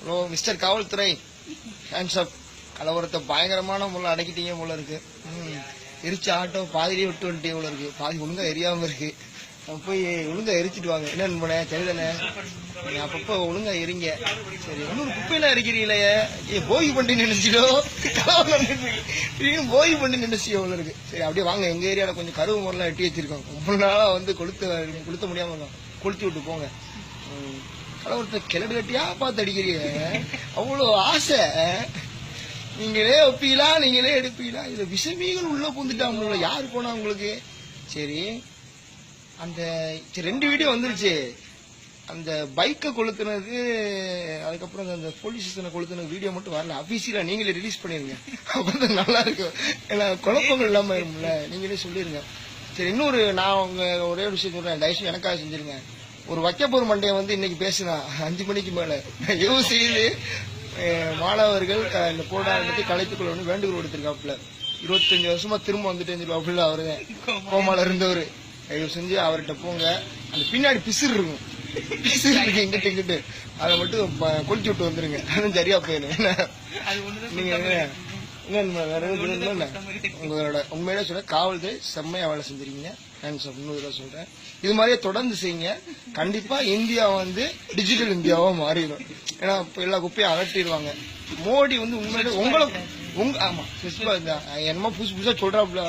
Hello mister காவல்துறை, hands up. கலவரத்தை பயங்கரமான முள்ள அடக்கிட்டீங்க போல இருக்கு. எரிச்ச ஆட்டோ பாதிரியே விட்டு வந்துட்டே போல இருக்கு. பாதி ஒழுங்கா எரியாம இருக்கு. போய் ஒழுங்கா எரிச்சிட்டு வாங்க. என்னன்னு போனேன் சரிதானே, அப்பப்போ ஒழுங்கா எரிங்க. சரி, இன்னொரு குப்பையெல்லாம் எரிக்கிறீங்களே, போகி பண்ணி நினைச்சிடோ போகி பண்ணி நினைச்சியோ போல இருக்கு. சரி அப்படியே வாங்க, எங்க ஏரியாவில் கொஞ்சம் கருவு முறைலாம் எட்டி வச்சிருக்கோம். ரொம்ப நாளா வந்து கொளுத்த முடியாம இருக்கோம். கொளுத்தி விட்டு போங்க. கலவரத்தை கிளடு கட்டியா பார்த்து அடிக்கிறீங்க. அவ்வளோ ஆசை. நீங்களே ஒப்பீங்களா, நீங்களே எடுப்பீங்களா? இதுல விஷமீகள் உள்ள பூந்துட்டாங்க. யாரு போனா உங்களுக்கு? சரி, அந்த 2 வீடியோ வந்துருச்சு. அந்த பைக்கை கொளுத்துனது, அதுக்கப்புறம் அந்த போலீஸ் ஸ்டேஷனை கொளுத்துன வீடியோ மட்டும் வரல. அபிஷியலா நீங்களே ரிலீஸ் பண்ணிருங்க. அப்பதான் நல்லா இருக்கும். ஏன்னா குழப்பங்கள் இல்லாம இருக்கும்ல, நீங்களே சொல்லிருங்க. சரி, இன்னொரு நான் உங்க ஒரே ஒரு விஷயம் சொல்றேன், தயவுசெய்து எனக்காக செஞ்சிருங்க. ஒரு வைக்கப்போர் மண்டையை வந்து இன்னைக்கு பேசினா 5 மணிக்கு மேல எவ்வளவு செய்து மாணவர்கள் இந்த போராட்டத்தை கலைத்துக் கொள்ளணும் வேண்டுகோள் கொடுத்திருக்காப்புல. 25 வருஷமா திரும்ப வந்துட்டு அப்படில அவரு கோமால இருந்தவரு. தயவு செஞ்சு அவர்கிட்ட போங்க. அந்த பின்னாடி பிசிறு இருக்கும், பிசிறு இருக்கு இங்கிட்டு, அதை மட்டும் கொளுத்தி விட்டு வந்துருங்க. அதுவும் சரியா போயிடும். நீங்க வேற எதுவும் உங்களோட உண்மையில சொல்ற காவல்துறை செம்மையா வேலை செஞ்சிருக்கீங்க. இன்னொரு சொல்றேன், இது மாதிரியே தொடர்ந்து செய்யுங்க. கண்டிப்பா இந்தியா வந்து டிஜிட்டல் இந்தியாவா மாறிடும். ஏன்னா இப்ப எல்லா குப்பையும் அகற்றிடுவாங்க. மோடி வந்து உண்மையிலே ஆமா என்னமோ புதுசா சொல்றாப்புல.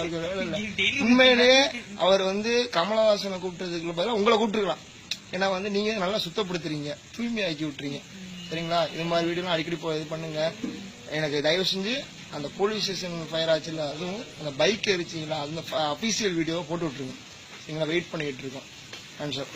உண்மையிலேயே அவர் வந்து கமலஹாசனை கூப்பிட்டதுக்கு பதிலாக உங்களை கூப்பிட்டுருக்கலாம். ஏன்னா வந்து நீங்க நல்லா சுத்தப்படுத்துறீங்க, தூய்மையாக்கி விட்டுறீங்க. சரிங்களா? இது மாதிரி வீடியோ அடிக்கடி இது பண்ணுங்க. எனக்கு தயவு செஞ்சு அந்த போலீஸ் ஸ்டேஷன் ஃபயர் ஆச்சுல, அதுவும் அந்த பைக் எரிச்சிங்களா, அந்த அபிஷியல் வீடியோவை போட்டு விட்டுருங்க. சரிங்களா? வெயிட் பண்ணிட்டு இருக்கோம். ஆன்சர்.